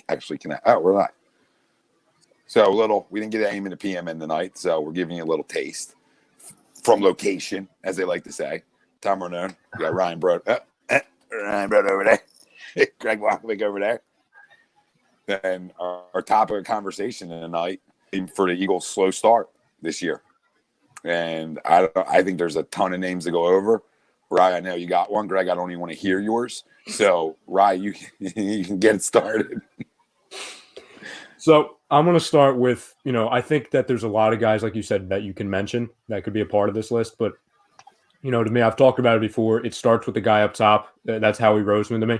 actually connect. Oh, we're live. So we didn't get AM and a PM in tonight, so we're giving you a little taste from location, as they like to say. Tom Arnone, we got Ryan Brodo over there, Greg Milakovic over there. Then our topic of conversation tonight for the Eagles' slow start this year. And I think there's a ton of names to go over. Ryan, I know you got one. Greg, I don't even want to hear yours. So, Ryan, you can get it started. So I'm going to start with, I think that there's a lot of guys, like you said, that you can mention that could be a part of this list. But, to me, I've talked about it before. It starts with the guy up top. That's Howie Roseman to me.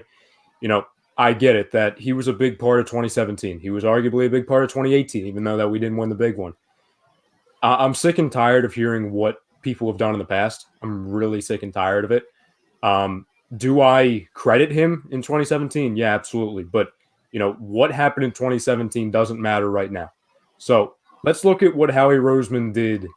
I get it that he was a big part of 2017. He was arguably a big part of 2018, even though that we didn't win the big one. I'm sick and tired of hearing what people have done in the past. I'm really sick and tired of it. Do I credit him in 2017? Yeah, absolutely. But, what happened in 2017 doesn't matter right now. So let's look at what Howie Roseman did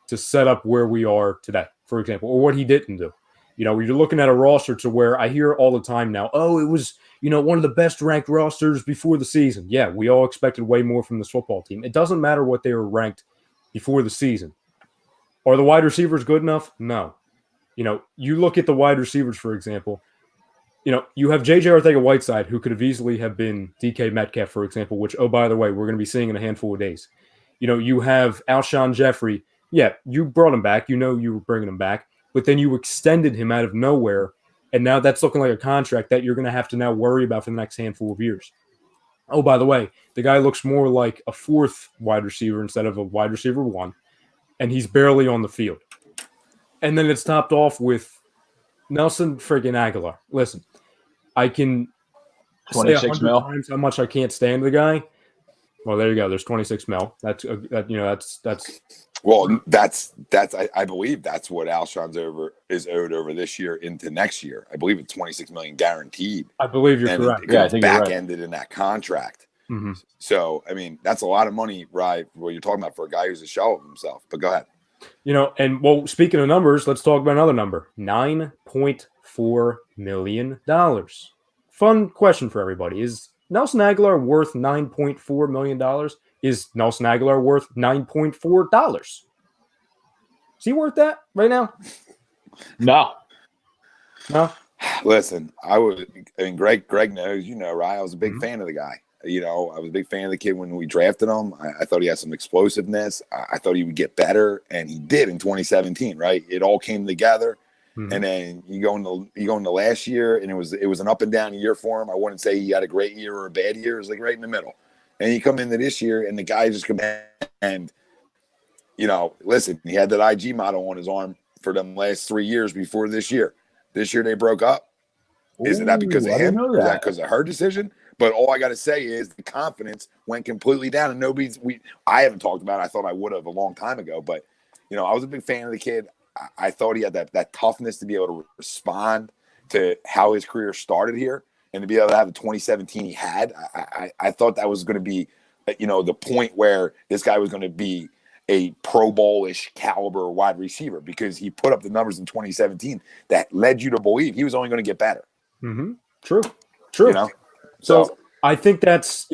to set up where we are today, for example, or what he didn't do. You're looking at a roster to where I hear all the time now, oh, it was, one of the best ranked rosters before the season. Yeah, we all expected way more from this football team. It doesn't matter what they were ranked before the season. Are the wide receivers good enough? No. You look at the wide receivers, for example, you have J.J. Arcega-Whiteside, who could have easily have been DK Metcalf, for example, which, oh, by the way, we're going to be seeing in a handful of days. You have Alshon Jeffrey. Yeah, you brought him back. You were bringing him back. But then you extended him out of nowhere, and now that's looking like a contract that you're going to have to now worry about for the next handful of years. Oh, by the way, the guy looks more like a fourth wide receiver instead of a wide receiver one, and he's barely on the field. And then it's topped off with Nelson friggin' Aguilar. Listen, I can say 100 times how much I can't stand the guy. Well, there you go. There's 26 mil. That's Well, that's I believe that's what Alshon's is owed over this year into next year. I believe it's $26 million guaranteed. I believe you're correct. I think back ended in that contract. Mm-hmm. So I mean, that's a lot of money, right? What you're talking about for a guy who's a shell of himself. But go ahead. Speaking of numbers, let's talk about another number: $9.4 million. Fun question for everybody: is Nelson Aguilar worth $9.4 million? Is Nelson Aguilar worth $9.4? Is he worth that right now? No. Listen, Greg knows, right? I was a big fan of the guy. I was a big fan of the kid when we drafted him. I thought he had some explosiveness. I thought he would get better, and he did in 2017, right? It all came together. Mm-hmm. And then you go into last year, and it was an up and down year for him. I wouldn't say he had a great year or a bad year. It was like right in the middle. And you come into this year, and the guy just come in and, listen, he had that IG model on his arm for them last 3 years before this year. This year they broke up. Isn't that because of him? Or is that because of her decision? But all I got to say is the confidence went completely down, and I haven't talked about it. I thought I would have a long time ago, but, I was a big fan of the kid. I thought he had that toughness to be able to respond to how his career started here. And to be able to have the 2017 he had, I thought that was going to be, the point where this guy was going to be a Pro Bowl-ish caliber wide receiver, because he put up the numbers in 2017 that led you to believe he was only going to get better. Mm-hmm. True. So I think that's,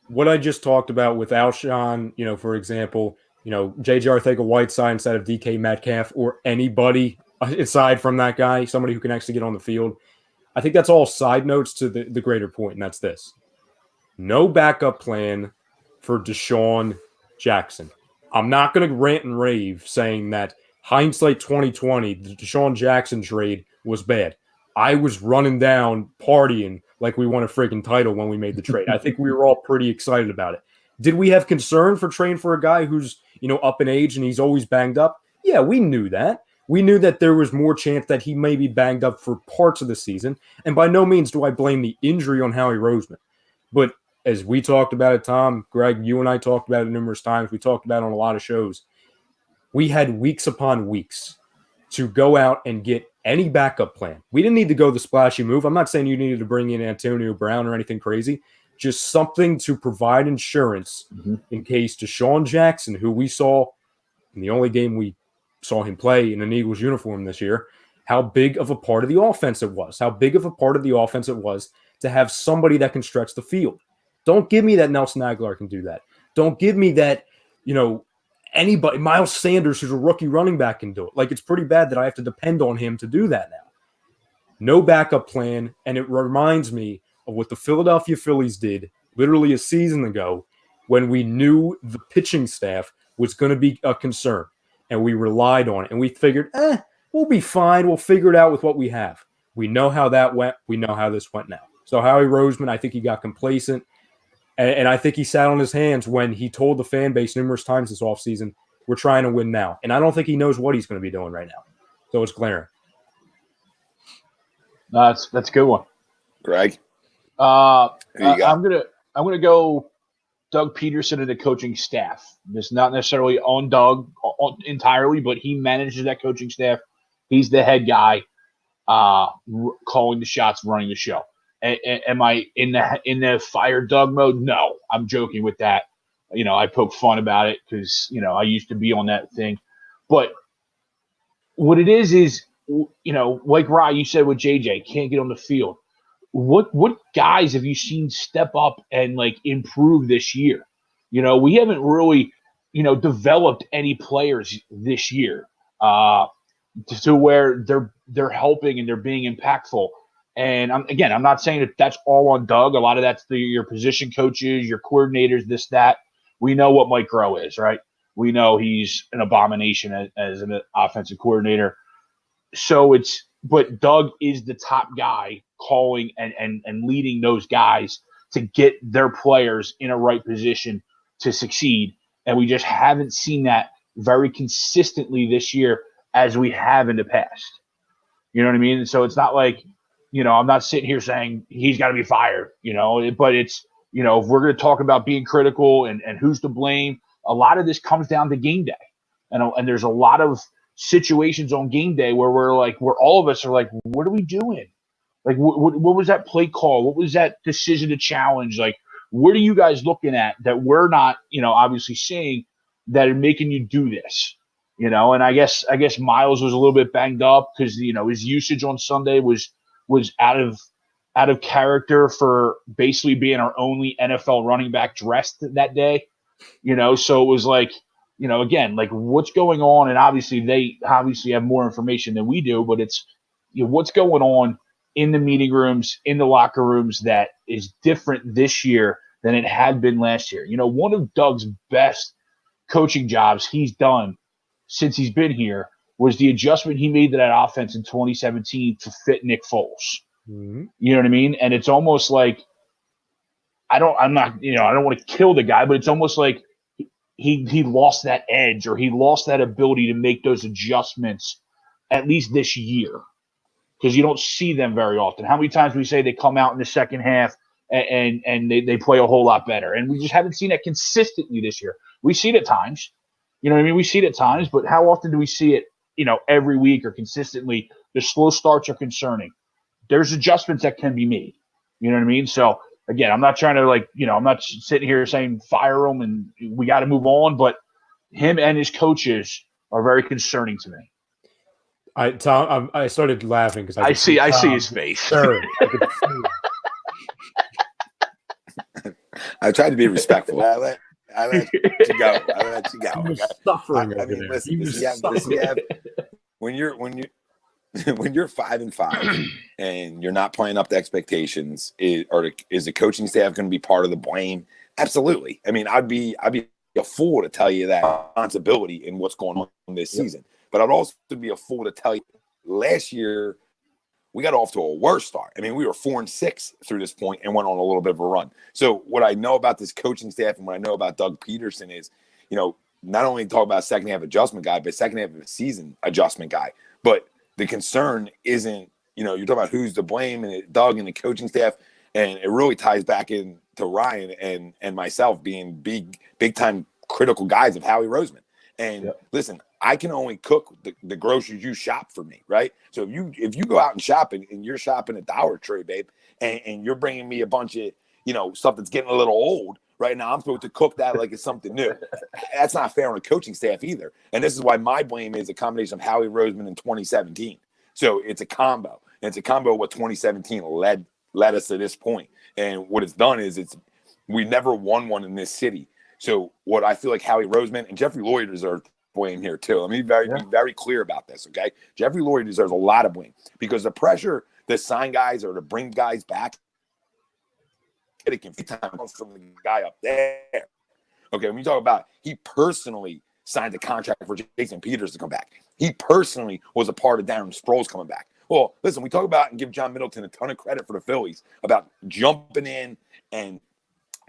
what I just talked about with Alshon, for example, J.J. Arcega-Whiteside instead of DK Metcalf, or anybody aside from that guy, somebody who can actually get on the field. I think that's all side notes to the greater point, and that's this. No backup plan for Deshaun Jackson. I'm not going to rant and rave saying that hindsight 2020, the Deshaun Jackson trade was bad. I was running down, partying like we won a freaking title when we made the trade. I think we were all pretty excited about it. Did we have concern for trading for a guy who's, up in age and he's always banged up? Yeah, we knew that. We knew that there was more chance that he may be banged up for parts of the season. And by no means do I blame the injury on Howie Roseman. But as we talked about it, Tom, Greg, you and I talked about it numerous times. We talked about it on a lot of shows. We had weeks upon weeks to go out and get any backup plan. We didn't need to go the splashy move. I'm not saying you needed to bring in Antonio Brown or anything crazy. Just something to provide insurance in case Deshaun Jackson, who we saw in the only game we saw him play in an Eagles uniform this year, how big of a part of the offense it was. How big of a part of the offense it was to have somebody that can stretch the field. Don't give me that Nelson Aguilar can do that. Don't give me that, anybody, Miles Sanders, who's a rookie running back, can do it. Like, it's pretty bad that I have to depend on him to do that now. No backup plan, and it reminds me of what the Philadelphia Phillies did literally a season ago when we knew the pitching staff was going to be a concern, and we relied on it, and we figured, we'll be fine. We'll figure it out with what we have. We know how that went. We know how this went now. So Howie Roseman, I think he got complacent, and I think he sat on his hands when he told the fan base numerous times this offseason, we're trying to win now. And I don't think he knows what he's going to be doing right now. So it's glaring. That's a good one, Greg. I'm gonna go Doug Pederson and the coaching staff. It's not necessarily on Doug entirely, but he manages that coaching staff. He's the head guy, calling the shots, running the show. Am I in the fire Doug mode? No, I'm joking with that. I poke fun about it because I used to be on that thing, but what it is. Like Rye, you said with JJ, can't get on the field. What guys have you seen step up and improve this year? We haven't really, developed any players this year to where they're helping and they're being impactful. And I'm not saying that's all on Doug. A lot of that's your position coaches, your coordinators, this, that. We know what Mike Groh is, right? We know he's an abomination as an offensive coordinator. But Doug is the top guy calling and leading those guys to get their players in a right position to succeed. And we just haven't seen that very consistently this year as we have in the past. You know what I mean? And so it's not like, I'm not sitting here saying he's got to be fired, but it's, if we're going to talk about being critical and who's to blame, a lot of this comes down to game day. And there's a lot of situations on game day where where all of us are like, what are we doing? What was that play call? What was that decision to challenge? What are you guys looking at that we're not, obviously seeing that are making you do this? And I guess Miles was a little bit banged up because, his usage on Sunday was out of character for basically being our only NFL running back dressed that day. So it was again, what's going on? And obviously they have more information than we do, but it's what's going on in the meeting rooms, in the locker rooms that is different this year than it had been last year. One of Doug's best coaching jobs he's done since he's been here was the adjustment he made to that offense in 2017 to fit Nick Foles. Mm-hmm. You know what I mean? And it's almost like I don't want to kill the guy, but it's almost like he lost that edge or he lost that ability to make those adjustments at least this year because you don't see them very often. How many times we say they come out in the second half and they play a whole lot better, and we just haven't seen that consistently this year. We see it at times, we see it at times, but how often do we see it, every week or consistently? The slow starts are concerning. There's adjustments that can be made. You know what I mean? So again, I'm not trying to I'm not sitting here saying fire him and we got to move on, but him and his coaches are very concerning to me. I started laughing because I see his face. I tried to be respectful. I let you go. He was suffering. When you're 5-5 and you're not playing up to expectations, is the coaching staff going to be part of the blame? Absolutely. I mean, I'd be a fool to tell you that responsibility in what's going on this season, but I'd also be a fool to tell you last year we got off to a worse start. I mean, we were 4-6 through this point and went on a little bit of a run. So what I know about this coaching staff and what I know about Doug Pederson is, not only talk about second half adjustment guy, but second half of the season adjustment guy. But the concern isn't, you're talking about who's to blame and Doug and the coaching staff. And it really ties back in to Ryan and myself being big time critical guys of Howie Roseman. And listen, I can only cook the groceries you shop for me, right? So if you go out and shop and you're shopping at Dollar Tree, babe, and you're bringing me a bunch of, stuff that's getting a little old right now, I'm supposed to cook that like it's something new. That's not fair on a coaching staff either. And this is why my blame is a combination of Howie Roseman in 2017. So it's a combo. And it's a combo of what 2017 led us to this point. And what it's done is it's We never won one in this city. So what I feel like Howie Roseman and Jeffrey Lurie deserve blame here too. Let me be very clear about this, okay? Jeffrey Lurie deserves a lot of blame because the pressure to sign guys or to bring guys back, it can comes from the guy up there. Okay, when you talk about he personally signed a contract for Jason Peters to come back. He personally was a part of Darren Sproles coming back. Well, listen, we talk about and give John Middleton a ton of credit for the Phillies about jumping in and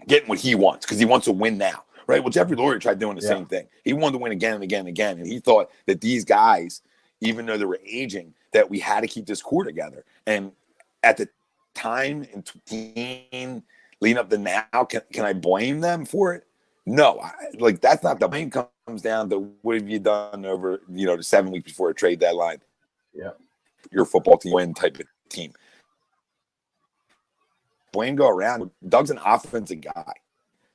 getting what he wants because he wants to win now, right? Well, Jeffrey Lurie tried doing the same thing. He wanted to win again and again and again, and he thought that these guys, even though they were aging, that we had to keep this core together. And at the time in 2018, leading up to now, can I blame them for it? No, that's not the blame. Comes down to what have you done over the 7 weeks before a trade deadline? Yeah, your football team win type of team. Blame go around. Doug's an offensive guy,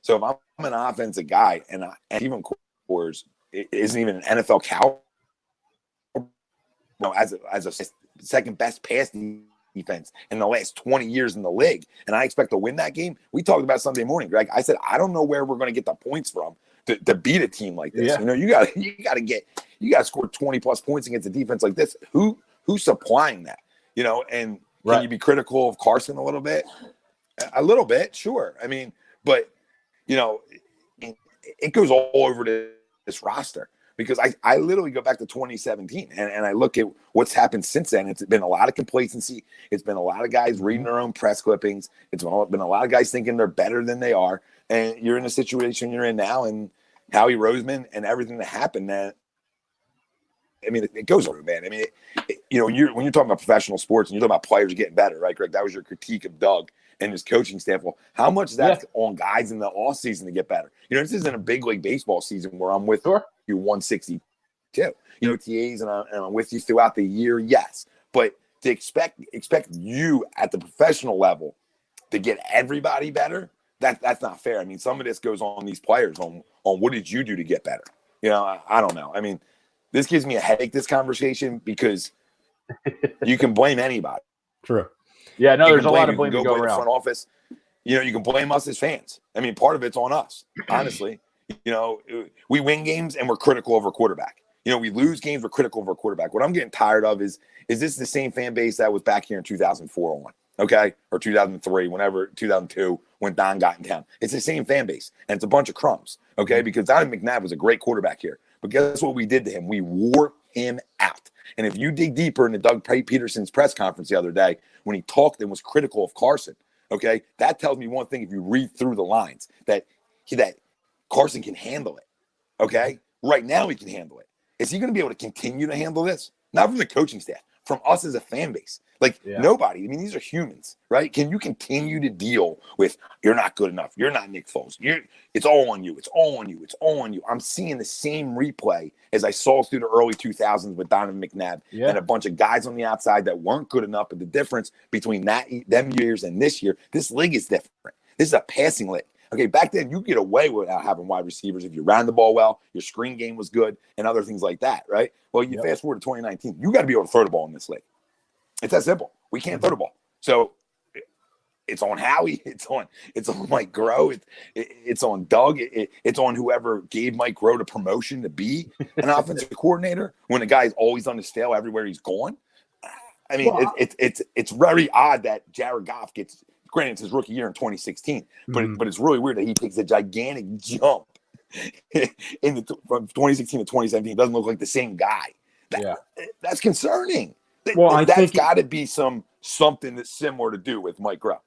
so if I'm an offensive guy and even Coors isn't even an NFL cow, as a second best pass defense in the last 20 years in the league, and I expect to win that game. We talked about Sunday morning, Greg. I said I don't know where we're going to get the points from to beat a team like this. Yeah. You got to score 20 plus points against a defense like this. Who's supplying that? And can you be critical of Carson a little bit? A little bit, sure. I mean, but it goes all over this roster. Because I literally go back to 2017 and I look at what's happened since then. It's been a lot of complacency. It's been a lot of guys reading their own press clippings. It's been a lot of guys thinking they're better than they are. And you're in a situation you're in now, and Howie Roseman and everything that happened. It goes over, man. When you're talking about professional sports and you're talking about players getting better, right, Greg? That was your critique of Doug and his coaching staff. Well, how much is that on guys in the off season to get better? This isn't a big league baseball season where I'm with you 162. TAs and I'm with you throughout the year, yes. But to expect you at the professional level to get everybody better, that's not fair. Some of this goes on these players on what did you do to get better? I don't know. This gives me a headache, this conversation, because you can blame anybody. True. Yeah, no, there's a lot of blame to go around. around. Front office, you can blame us as fans. Part of it's on us, honestly. We win games and we're critical of our quarterback. We lose games, we're critical of our quarterback. What I'm getting tired of is this the same fan base that was back here in 2004 on, okay? Or 2003, 2002, when Don got in town. It's the same fan base, and it's a bunch of crumbs, okay? Because Donovan McNabb was a great quarterback here. But guess what we did to him? We wore him out. And if you dig deeper into Doug Peterson's press conference the other day, when he talked and was critical of Carson, okay, that tells me one thing if you read through the lines, that Carson can handle it, okay? Right now he can handle it. Is he going to be able to continue to handle this? Not from the coaching staff, from us as a fan base. Nobody. These are humans, right? Can you continue to deal with you're not good enough? You're not Nick Foles. It's all on you. It's all on you. It's all on you. I'm seeing the same replay as I saw through the early 2000s with Donovan McNabb and a bunch of guys on the outside that weren't good enough. But the difference between them years and this year, this league is different. This is a passing league. Okay, back then you get away without having wide receivers if you ran the ball well, your screen game was good, and other things like that, right? Well, you fast forward to 2019, you got to be able to throw the ball in this league. It's that simple. We can't throw the ball. So it's on Howie. It's on Mike Groh. It's on Doug. It's on whoever gave Mike Groh the promotion to be an offensive coordinator when the guy's always on his tail everywhere he's going. It's very odd that Jared Goff gets. Granted, it's his rookie year in 2016, but it's really weird that he takes a gigantic jump from 2016 to 2017. It doesn't look like the same guy. That's concerning. That's got to be something that's similar to do with Mike Groh.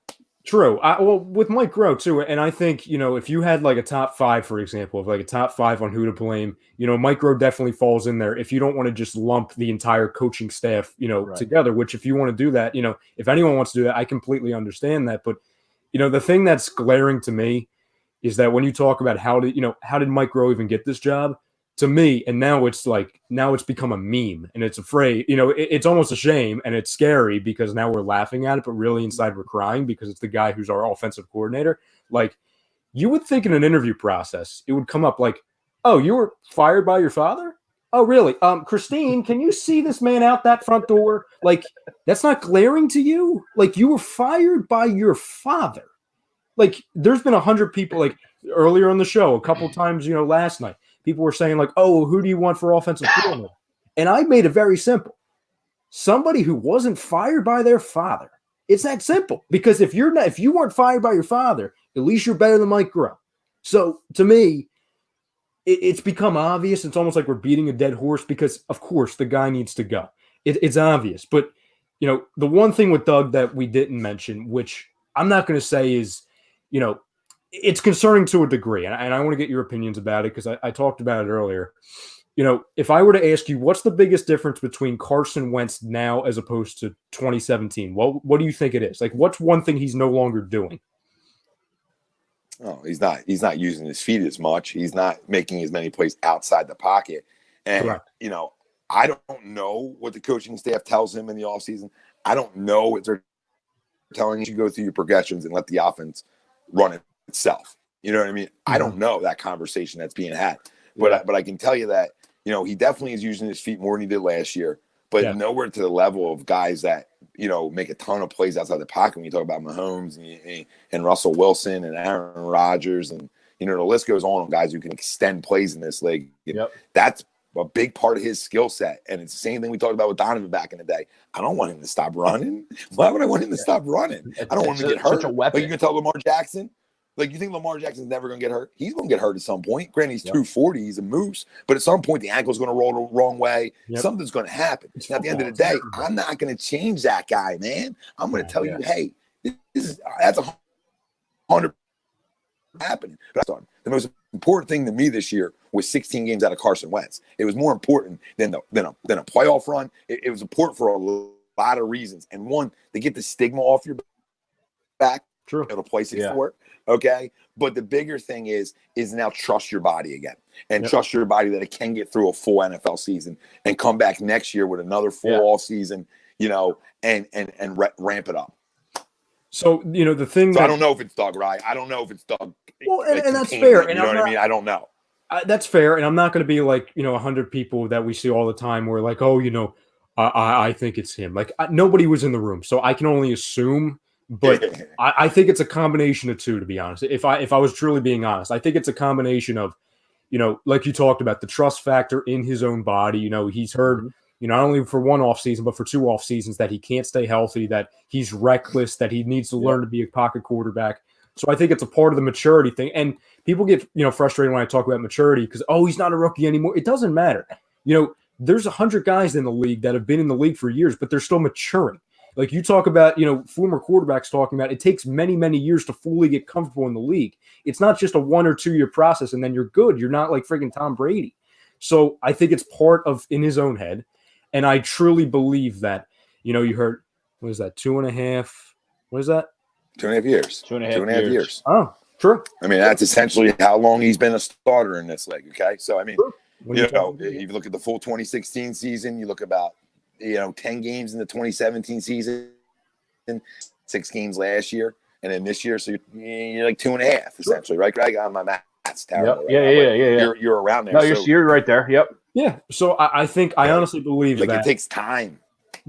True. With Mike Groh too, and I think if you had like a top five, for example, of like a top five on who to blame, Mike Groh definitely falls in there. If you don't want to just lump the entire coaching staff, together, which if you want to do that, if anyone wants to do that, I completely understand that. But the thing that's glaring to me is that when you talk about how did Mike Groh even get this job? To me, and now it's become a meme, and it's it's almost a shame, and it's scary because now we're laughing at it, but really inside we're crying because it's the guy who's our offensive coordinator. Like, you would think in an interview process, it would come up like, "Oh, you were fired by your father? Oh, really? Christine, can you see this man out that front door? Like, that's not glaring to you? Like, you were fired by your father." like there's been 100 people like earlier on the show, a couple times, last night, people were saying like, oh, who do you want for offensive coordinator? And I made it very simple. Somebody who wasn't fired by their father. It's that simple. Because if you weren't fired by your father, at least you're better than Mike Groh. So to me, it's become obvious. It's almost like we're beating a dead horse because, of course, the guy needs to go. It's obvious. But, the one thing with Doug that we didn't mention, which I'm not going to say is, it's concerning to a degree. And I want to get your opinions about it because I talked about it earlier. If I were to ask you, what's the biggest difference between Carson Wentz now as opposed to 2017? Well, what do you think it is? Like, what's one thing he's no longer doing? Oh, he's not using his feet as much. He's not making as many plays outside the pocket. And, Correct. I don't know what the coaching staff tells him in the offseason. I don't know what they're telling you to go through your progressions and let the offense run itself. You know what I mean? Mm-hmm. I don't know that conversation that's being had. But I can tell you that, he definitely is using his feet more than he did last year, but nowhere to the level of guys that, make a ton of plays outside the pocket when you talk about Mahomes and Russell Wilson and Aaron Rodgers and, the list goes on guys who can extend plays in this league. Yep. That's a big part of his skill set. And it's the same thing we talked about with Donovan back in the day. I don't want him to stop running. Why would I want him to stop running? I don't want him to get hurt. Such a weapon. Like you can tell Lamar Jackson. Like, you think Lamar Jackson's never going to get hurt? He's going to get hurt at some point. Granted, he's 240. He's a moose. But at some point, the ankle's going to roll the wrong way. Yep. Something's going to happen. Now, at the end of the day, I'm not going to change that guy, man. I'm going to tell you, hey, that's 100% happening. But the most important thing to me this year was 16 games out of Carson Wentz. It was more important than a playoff run. It was important for a lot of reasons. And one, to get the stigma off your back. True. It'll play 6-4. Okay. But the bigger thing is now trust your body again and trust your body that it can get through a full NFL season and come back next year with another full off season, and ramp it up. So, the thing so I don't know if it's Doug, right? I don't know if it's Doug. Well, and that's fair. And you know what I mean? I don't know. That's fair. And I'm not going to be like, 100 people that we see all the time where like, oh, I think it's him. Like nobody was in the room. So I can only assume. But I think it's a combination of two, to be honest. If I was truly being honest, I think it's a combination of, like you talked about, the trust factor in his own body. He's heard, not only for one off season, but for two off seasons that he can't stay healthy, that he's reckless, that he needs to learn to be a pocket quarterback. So I think it's a part of the maturity thing. And people get, frustrated when I talk about maturity because, he's not a rookie anymore. It doesn't matter. There's 100 guys in the league that have been in the league for years, but they're still maturing. Like you talk about, former quarterbacks talking about, it takes many, many years to fully get comfortable in the league. It's not just a 1 or 2 year process and then you're good. You're not like freaking Tom Brady. So I think it's part of in his own head. And I truly believe that, you heard, what is that, 2.5? What is that? 2.5 years. 2.5 years. Oh, true. I mean, that's essentially how long he's been a starter in this league. Okay. So, I mean, if you look at the full 2016 season, you look about, 10 games in the 2017 season, 6 games last year, and then this year, so you're like 2.5 essentially, right, Greg? My math's terrible. Yep. Yeah. You're around there. No, you're right there. Yep. Yeah. So I think I honestly believe that it takes time.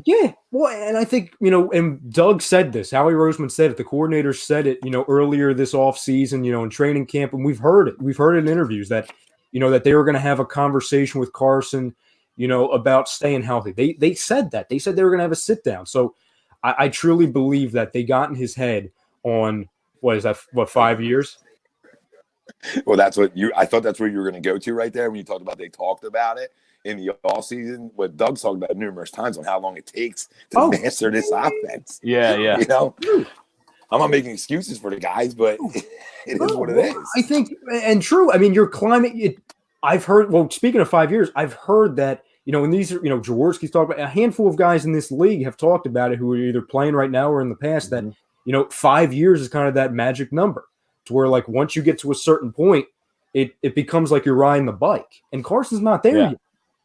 Yeah. Well, and I think, and Doug said this, Howie Roseman said it, the coordinators said it, earlier this offseason, in training camp, and we've heard it. We've heard it in interviews that, that they were going to have a conversation with Carson, about staying healthy. They said that. They said they were going to have a sit down. So I truly believe that they got in his head on, 5 years? Well, I thought that's where you were going to go to right there when you talked about they talked about it in the offseason. What Doug's talked about numerous times on how long it takes to master this offense. Yeah. I'm not making excuses for the guys, but it is what it is. I think, and true, I mean, you're climbing it. I've heard, speaking of 5 years, I've heard that, and these are, Jaworski's talked about, a handful of guys in this league have talked about it who are either playing right now or in the past that, 5 years is kind of that magic number to where, like, once you get to a certain point, it becomes like you're riding the bike. And Carson's not there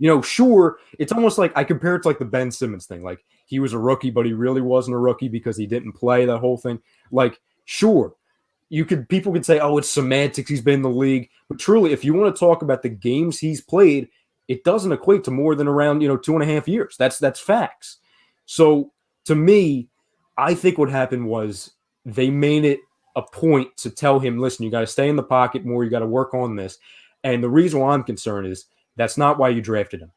yet. Sure, it's almost like I compare it to like the Ben Simmons thing. Like, he was a rookie, but he really wasn't a rookie because he didn't play, that whole thing. Like, sure. People could say, it's semantics, he's been in the league. But truly, if you want to talk about the games he's played, it doesn't equate to more than around, 2.5 years. That's facts. So to me, I think what happened was they made it a point to tell him, listen, you got to stay in the pocket more. You got to work on this. And the reason why I'm concerned is that's not why you drafted him.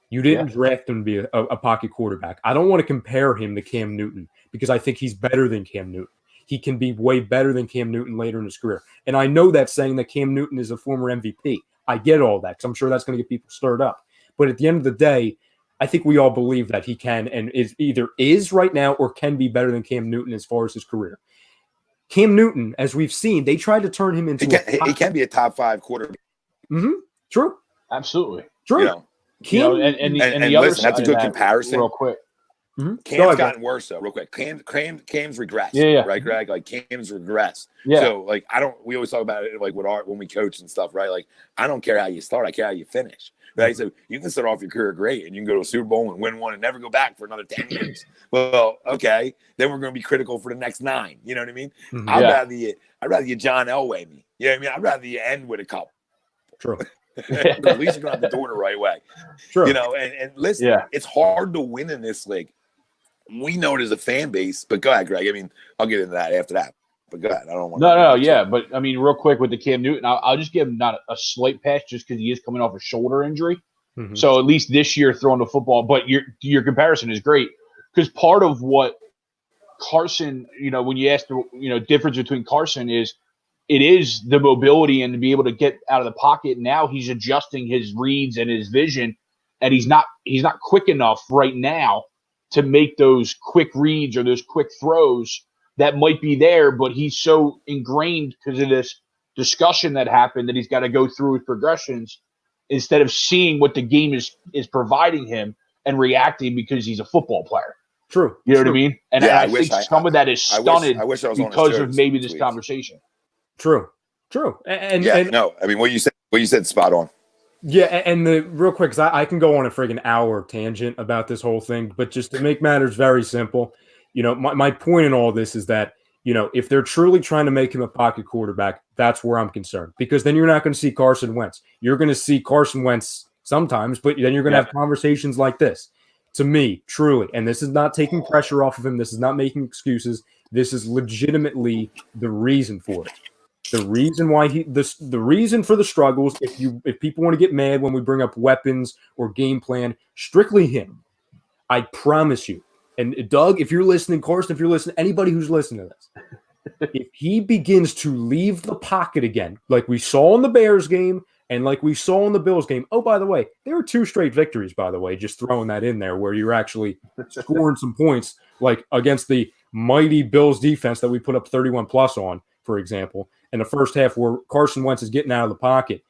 You didn't draft him to be a pocket quarterback. I don't want to compare him to Cam Newton because I think he's better than Cam Newton. He can be way better than Cam Newton later in his career. And I know that's saying that Cam Newton is a former MVP. I get all that because I'm sure that's going to get people stirred up. But at the end of the day, I think we all believe that he can and is right now or can be better than Cam Newton as far as his career. Cam Newton, as we've seen, they tried to turn him into he can be a top 5 quarterback. Mm-hmm. True. Absolutely. True. You know, and the other listen, that's a good comparison. Real quick. Mm-hmm. Cam's gotten worse though, real quick. Cam's regressed. Yeah. Right, Greg? Like Cam's regressed. Yeah. So like we always talk about it like when we coach and stuff, right? Like I don't care how you start, I care how you finish. Right. Mm-hmm. So you can start off your career great and you can go to a Super Bowl and win one and never go back for another 10 years. Well, okay. Then we're gonna be critical for the next 9. You know what I mean? Mm-hmm. I'd rather you John Elway me. You know what I mean? I'd rather you end with a couple. True. At least you're gonna have to do it the right way. Sure. You know, and listen, it's hard to win in this league. We know it as a fan base, but go ahead, Greg. I mean, I'll get into that after that. But go ahead. I don't want to. No, yeah. But I mean, real quick with the Cam Newton, I'll just give him not a slight pass just because he is coming off a shoulder injury. Mm-hmm. So at least this year throwing the football. But your comparison is great because part of what Carson, when you ask the difference between Carson is it is the mobility and to be able to get out of the pocket. Now he's adjusting his reads and his vision, and he's not quick enough right now to make those quick reads or those quick throws that might be there, but he's so ingrained because of this discussion that happened that he's got to go through his progressions instead of seeing what the game is providing him and reacting because he's a football player. True. You know what I mean? And I think some of that is stunted I wish I was because of maybe this conversation. True. No, I mean, what you said spot on. Yeah, and the real quick, because I can go on a friggin' hour tangent about this whole thing, but just to make matters very simple, my point in all this is that, if they're truly trying to make him a pocket quarterback, that's where I'm concerned. Because then you're not going to see Carson Wentz. You're going to see Carson Wentz sometimes, but then you're going to have conversations like this. To me, truly, and this is not taking pressure off of him. This is not making excuses. This is legitimately the reason for it. The reason why the reason for the struggles, if people want to get mad when we bring up weapons or game plan, strictly him. I promise you. And Doug, if you're listening, Carson, if you're listening, anybody who's listening to this, if he begins to leave the pocket again, like we saw in the Bears game and like we saw in the Bills game. Oh, by the way, there were 2 straight victories, by the way, just throwing that in there where you're actually scoring some points, like against the mighty Bills defense that we put up 31 plus on, for example. In the first half where Carson Wentz is getting out of the pocket.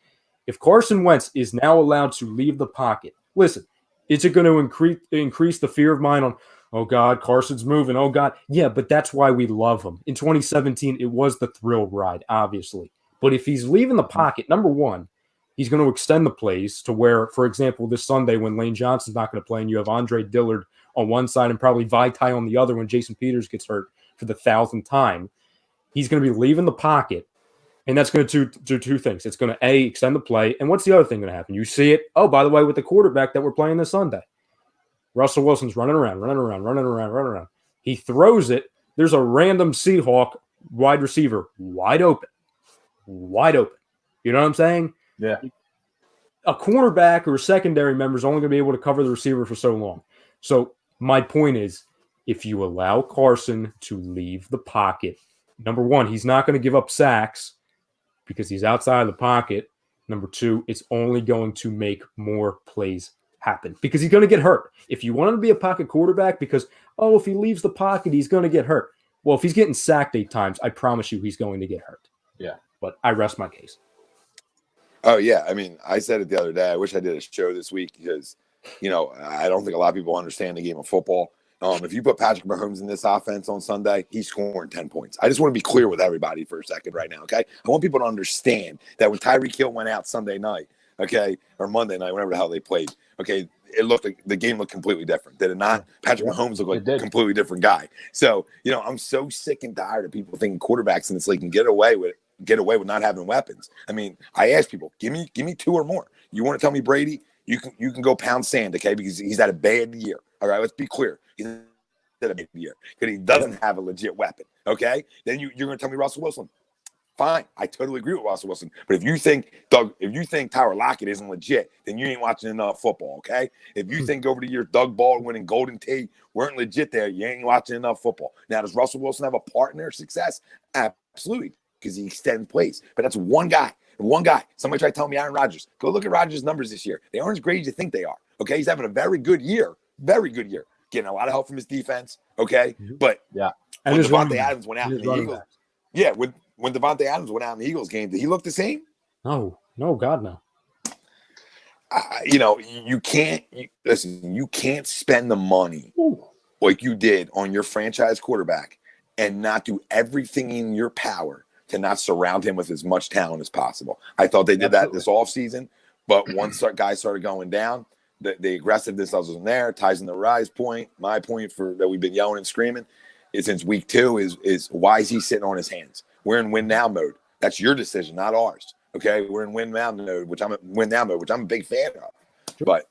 If Carson Wentz is now allowed to leave the pocket, listen, is it going to increase the fear of mine on, oh, God, Carson's moving, oh, God. Yeah, but that's why we love him. In 2017, it was the thrill ride, obviously. But if he's leaving the pocket, number one, he's going to extend the plays to where, for example, this Sunday when Lane Johnson's not going to play and you have Andre Dillard on one side and probably Vitae on the other when Jason Peters gets hurt for the 1,000th time, he's going to be leaving the pocket. And that's going to do 2 things. It's going to, A, extend the play. And what's the other thing going to happen? You see it. Oh, by the way, with the quarterback that we're playing this Sunday, Russell Wilson's running around. He throws it. There's a random Seahawk wide receiver wide open. You know what I'm saying? Yeah. A cornerback or a secondary member is only going to be able to cover the receiver for so long. So my point is, if you allow Carson to leave the pocket, number one, he's not going to give up sacks because he's outside of the pocket. Number 2, it's only going to make more plays happen because he's going to get hurt. If you want him to be a pocket quarterback because, if he leaves the pocket, he's going to get hurt. Well, if he's getting sacked 8 times, I promise you he's going to get hurt. Yeah. But I rest my case. Oh, yeah. I mean, I said it the other day. I wish I did a show this week because, I don't think a lot of people understand the game of football. If you put Patrick Mahomes in this offense on Sunday, he's scoring 10 points. I just want to be clear with everybody for a second right now, okay? I want people to understand that when Tyreek Hill went out Sunday night, okay, or Monday night, whenever the hell they played, okay, it looked like the game looked completely different. Did it not? Patrick Mahomes looked like a completely different guy. So, I'm so sick and tired of people thinking quarterbacks in this league can get away with not having weapons. I mean, I ask people, give me 2 or more. You want to tell me Brady? You can go pound sand, okay, because he's had a bad year. All right, let's be clear. He's had of mid-year because he doesn't have a legit weapon. Okay, then you're going to tell me Russell Wilson. Fine, I totally agree with Russell Wilson. But if you think Tyler Lockett isn't legit, then you ain't watching enough football. Okay, if you think over the years Doug Baldwin and Golden Tate weren't legit there, you ain't watching enough football. Now, does Russell Wilson have a part in their success? Absolutely, because he extends plays. But that's one guy. Somebody tried to tell me Aaron Rodgers. Go look at Rodgers' numbers this year. They aren't as great as you think they are. Okay, he's having a very good year. Getting a lot of help from his defense. Okay, but and when Devontae Adams went out in the Eagles, when Devontae Adams went out in the Eagles game, did he look the same? No, God, no. You can't spend the money like you did on your franchise quarterback and not do everything in your power to not surround him with as much talent as possible. I thought they did that this offseason, but once guys started going down, the aggressiveness wasn't there. Ties in the rise point. My point that we've been yelling and screaming is since week 2 is why is he sitting on his hands? We're in win now mode. That's your decision, not ours. Okay, we're in win now mode, which I'm a big fan of. But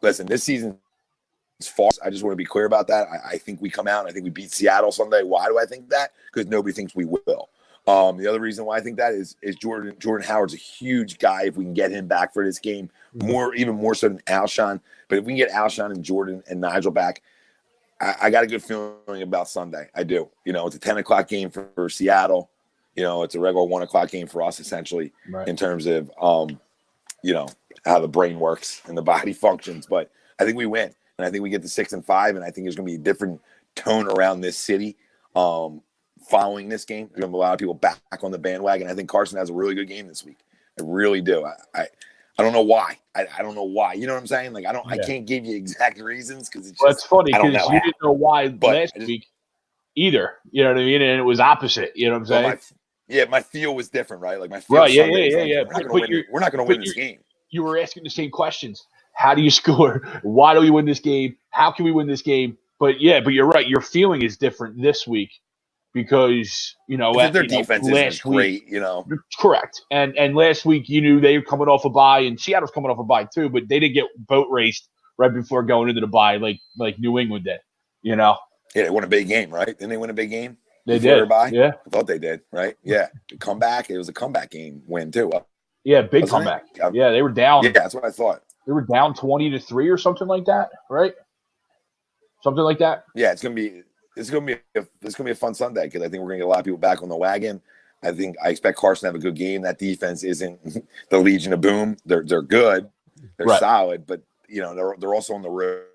listen, this season is false. I just want to be clear about that. I think we come out and I think we beat Seattle Sunday. Why do I think that? Because nobody thinks we will. The other reason why I think that is Jordan Howard's a huge guy. If we can get him back for this game, even more so than Alshon. But if we can get Alshon and Jordan and Nigel back, I got a good feeling about Sunday. I do. It's a 10 o'clock game for Seattle. It's a regular 1 o'clock game for us, essentially, in terms of, how the brain works and the body functions. But I think we win. And I think we get to 6-5. And I think there's going to be a different tone around this city following this game. There's going to be a lot of people back on the bandwagon. I think Carson has a really good game this week. I really do. I don't know why. I don't know why. You know what I'm saying? Like I can't give you exact reasons because it's just. Well, it's funny because you didn't know why last week either. You know what I mean? And it was opposite. You know what I'm saying? My feel was different, right? Like my feel. Right. Yeah. We're not going to win this game. You were asking the same questions. How do you score? Why do we win this game? How can we win this game? But you're right. Your feeling is different this week. Because their defense isn't great, Correct. And last week you knew they were coming off a bye, and Seattle's coming off a bye too, but they didn't get boat raced right before going into the bye like New England did. Yeah, they won a big game, right? Didn't they win a big game? They did. Yeah, I thought they did, right? Yeah, comeback. It was a comeback game win too. Yeah, big comeback. Yeah, they were down. Yeah, that's what I thought. They were down 20-3 or something like that, right? Something like that. Yeah, it's gonna be a fun Sunday because I think we're gonna get a lot of people back on the wagon. I expect Carson to have a good game. That defense isn't the Legion of Boom. They're good. They're solid, but they're also on the road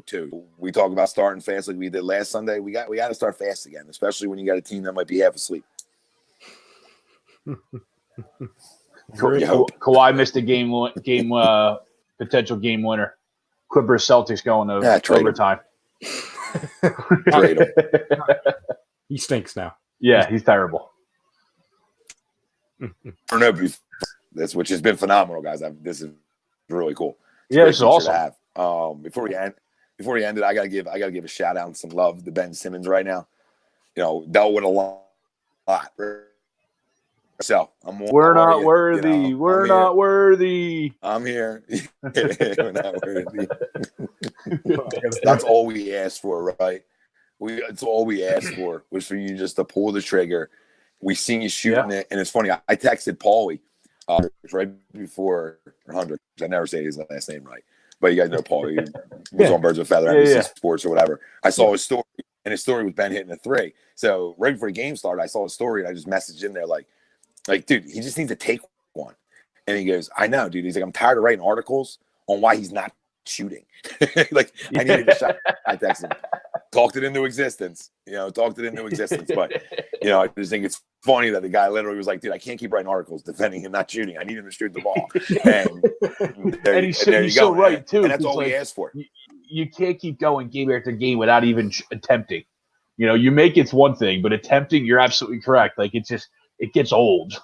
too. We talk about starting fast like we did last Sunday. We got to start fast again, especially when you got a team that might be half asleep. Kawhi missed a game potential game winner. Clippers Celtics going to overtime. Trade him. He stinks now. Yeah, he's terrible. This, which has been phenomenal, guys. This is really cool. This is awesome. Before we end it, I gotta give a shout out and some love to Ben Simmons right now. Dealt with a lot. So we're not worthy. We're not worthy. I'm here. We're not worthy. That's all we asked for, right? It's all we asked for was for you just to pull the trigger. We seen you shooting it, and it's funny. I texted Paulie right before 100. I never say his last name right, but you guys know Paulie. He was on Birds of a Feather, NBC Sports or whatever. I saw his story, and his story was Ben hitting a 3. So right before the game started, I saw his story, and I just messaged in there like, dude, he just needs to take one. And he goes, I know, dude. He's like, I'm tired of writing articles on why he's not shooting. I needed a shot. I texted him. Talked it into existence. But, I just think it's funny that the guy literally was like, dude, I can't keep writing articles defending him not shooting. I need him to shoot the ball. And he's so right, too. And that's all we asked for. You can't keep going game after game without even attempting. You make it's one thing, but attempting, you're absolutely correct. It gets old.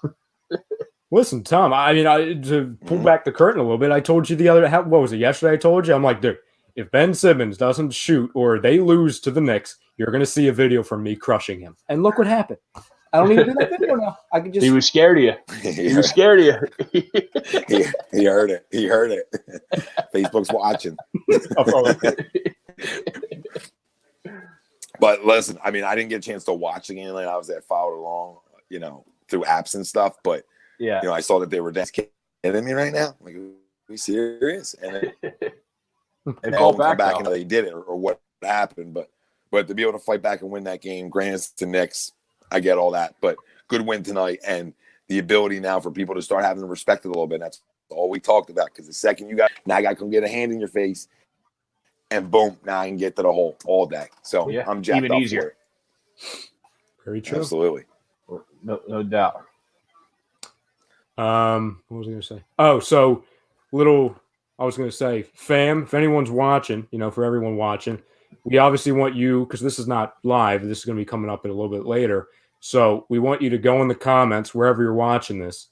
Listen, Tom, to pull back the curtain a little bit, I told you what was it, yesterday? I told you, I'm like, dude, if Ben Simmons doesn't shoot or they lose to the Knicks, you're going to see a video from me crushing him. And look what happened. I don't even do that video now. I can just. He was scared of you. He was scared of you. He heard it. Facebook's watching. But listen, I mean, I didn't get a chance to watch the game. Like I was there, followed along, through apps and stuff. But I saw that they were just kidding me right now. Like, are we serious? And they called back and they did it or what happened. But to be able to fight back and win that game, granted it's the Knicks, I get all that. But good win tonight, and the ability now for people to start having to respect it a little bit. That's all we talked about. Because the second I got to come get a hand in your face, and boom, now I can get to the hole all day. So I'm jacked even up easier. for it. Very true. Absolutely. No doubt. What was I going to say? Oh, so I was going to say, fam, if anyone's watching, for everyone watching, we obviously want you, because this is not live, this is going to be coming up in a little bit later. So we want you to go in the comments wherever you're watching this,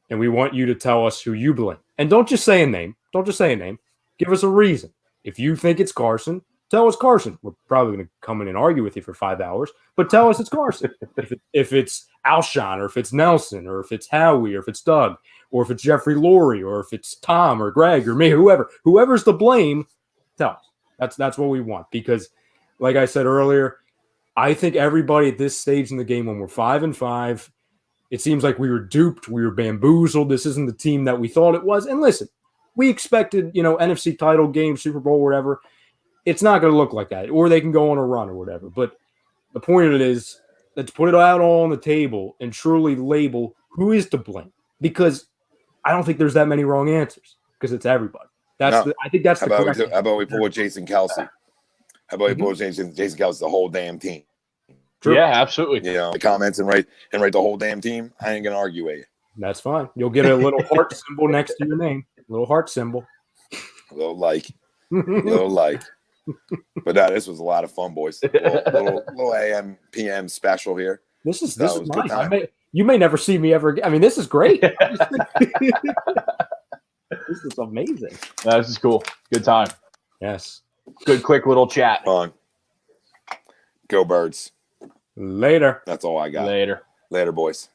and we want you to tell us who you blame. And don't just say a name. Give us a reason. If you think it's Carson, tell us Carson. We're probably going to come in and argue with you for 5 hours, but tell us it's Carson. If it's Alshon, or if it's Nelson, or if it's Howie, or if it's Doug, or if it's Jeffrey Lurie, or if it's Tom or Greg or me, whoever's to blame, tell us. That's what we want. Because, like I said earlier, I think everybody at this stage in the game, when we're 5-5, it seems like we were duped, we were bamboozled. This isn't the team that we thought it was. And listen, we expected, NFC title game, Super Bowl, whatever. It's not going to look like that, or they can go on a run or whatever. But the point of it is, let's put it out all on the table and truly label who is to blame. Because I don't think there's that many wrong answers, because it's everybody. I think that's the correct. How about we pull with Jason Kelsey? How about we pull with Jason Kelsey, the whole damn team? True. Yeah, absolutely. The comments and write the whole damn team. I ain't gonna argue with you. That's fine. You'll get a little heart symbol next to your name. A little heart symbol. A little like. But this was a lot of fun, boys. Little AM PM special here. This is nice. You may never see me ever again. I mean, this is great. This is amazing. This is cool. Good time. Yes. Good, quick little chat. Fun. Go Birds. Later. That's all I got. Later, boys.